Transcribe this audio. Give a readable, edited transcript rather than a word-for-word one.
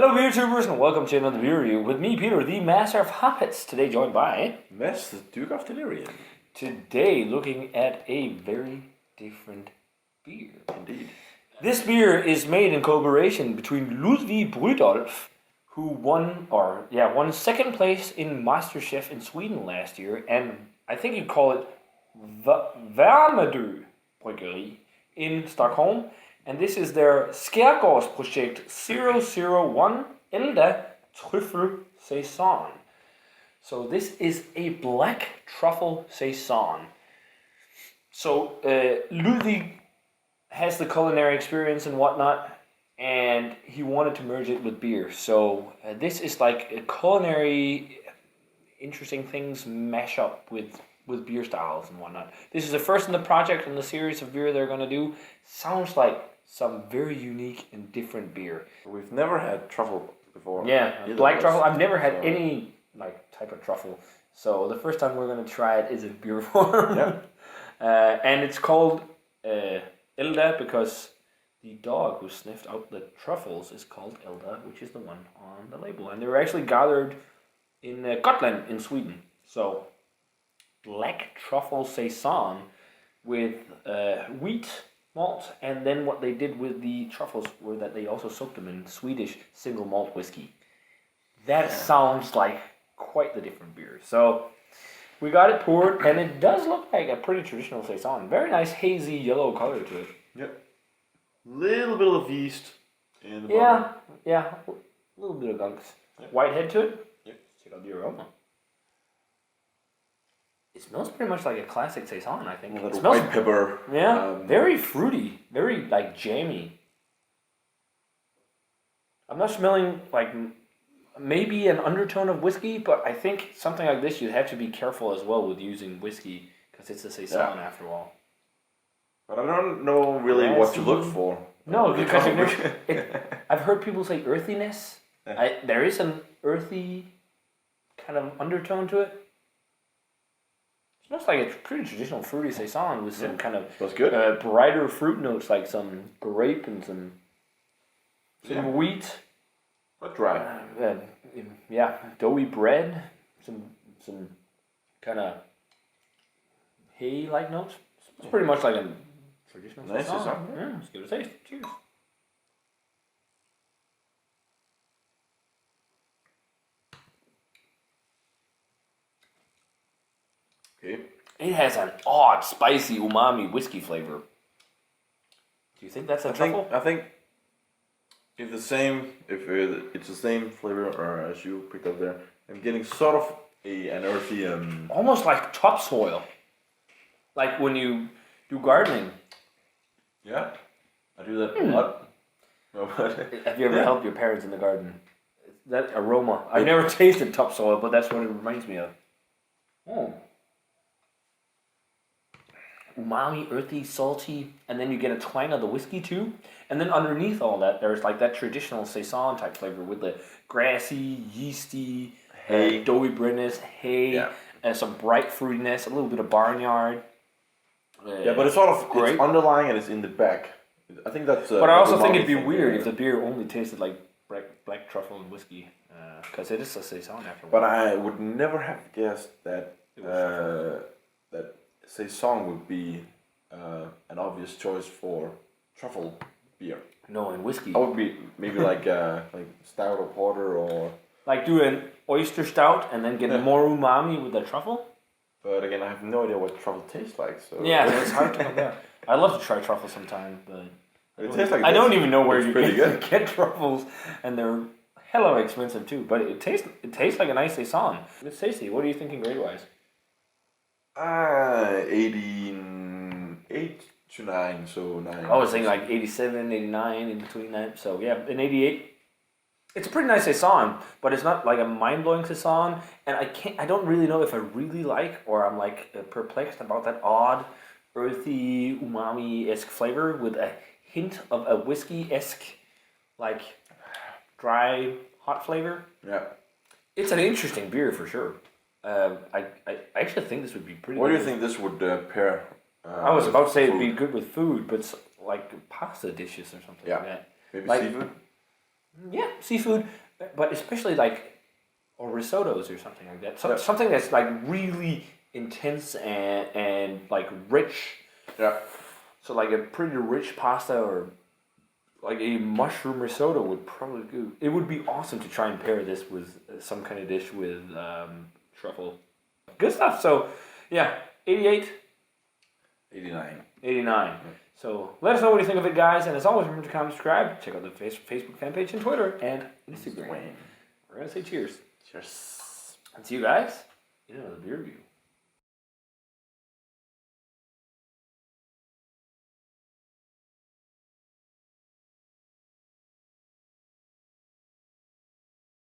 Hello beer tubers and welcome to another beer review with me, Peter, the master of hoppets. Today joined by... Mess, the Duke of Delirium. Today looking at a very different beer. Indeed. This beer is made in collaboration between Ludwig Brudolf, who won second place in MasterChef in Sweden last year, and I think you'd call it Värmdö Bryggeri in Stockholm. And this is their Skärgårdsprojekt 001 Elda Tryffelsaison. So this is a black truffle saison. So Ludwig has the culinary experience and whatnot, and he wanted to merge it with beer. So this is like a culinary interesting things mash up with beer styles and whatnot. This is the first in the project in the series of beer they're going to do. Sounds like some very unique and different beer. We've never had truffle before. Yeah, black truffle. I've never had any type of truffle. So the first time we're going to try it is in beer form. Yeah. And it's called Elda because the dog who sniffed out the truffles is called Elda, which is the one on the label. And they were actually gathered in Gotland in Sweden. So black truffle saison with wheat malt, and then what they did with the truffles were that they also soaked them in Swedish single malt whiskey. That sounds like quite the different beer. So we got it poured, and it does look like a pretty traditional saison. Very nice hazy yellow color to it. Yep. Little bit of yeast in the bottom. Yeah, a little bit of gunks. Yep. White head to it. Yep. Check out the aroma. It smells pretty much like a classic saison, I think. It smells white pepper. Yeah, very fruity, very jammy. I'm not smelling maybe an undertone of whiskey, but I think something like this you have to be careful as well with using whiskey because it's a saison after all. But I don't know really what to look for. No, because I've heard people say earthiness. Yeah. There is an earthy kind of undertone to it. Smells like a pretty traditional fruity saison with some kind of brighter fruit notes, like some grape and some wheat. But dry. Doughy bread. Some kind of hay-like notes. It's pretty much like a traditional saison. Yeah, let's give it a taste. Cheers. Okay. It has an odd, spicy, umami whiskey flavor. Do you think that's a truffle? I think if it's the same flavor or as you picked up there, I'm getting sort of an earthy almost like topsoil. Like when you do gardening. Yeah. I do that a lot. Have you ever helped your parents in the garden? That aroma. I've never tasted topsoil, but that's what it reminds me of. Oh. Umami, earthy, salty, and then you get a twang of the whiskey too. And then underneath all that, there's like that traditional saison type flavor with the grassy, yeasty, doughy breadness, hay, and some bright fruitiness, a little bit of barnyard. But it's sort of it's underlying and it's in the back. I think that's. But I also think it'd be weird if the beer only tasted like black truffle and whiskey, because it is a saison after all. But I would never have guessed that that saison would be an obvious choice for truffle beer. No, and whiskey. I would be maybe like stout or porter or. Like do an oyster stout and then get more umami with the truffle. But again, I have no idea what truffle tastes like. So yeah, it's hard to compare. I'd love to try truffle sometime, but I don't even know where you get truffles, and they're hella expensive too. But it tastes like a nice saison. It's tasty. What are you thinking grade wise? 88 to 9, so 9. I was thinking like 87, 89, in between that. So yeah, an 88. It's a pretty nice saison, but it's not like a mind-blowing saison, and I don't really know if I really like or I'm like perplexed about that odd, earthy, umami-esque flavor with a hint of a whiskey-esque, like dry, hot flavor. Yeah. It's an interesting beer for sure. I actually think this would be pretty. What do you think this would pair? I was about to say it'd be good with food, but like pasta dishes or something like that. Maybe like, seafood? Yeah, seafood, but especially like, or risottos or something like that. Something that's like really intense and like rich. Yeah. So like a pretty rich pasta or like a mushroom risotto would probably do. It would be awesome to try and pair this with some kind of dish with truffle. Good stuff. So yeah, 88, 89. 89. So let us know what you think of it, guys. And as always, remember to comment, subscribe. Check out the Facebook fan page and Twitter and Instagram. We're going to say cheers. Cheers. And see you guys in another beer review.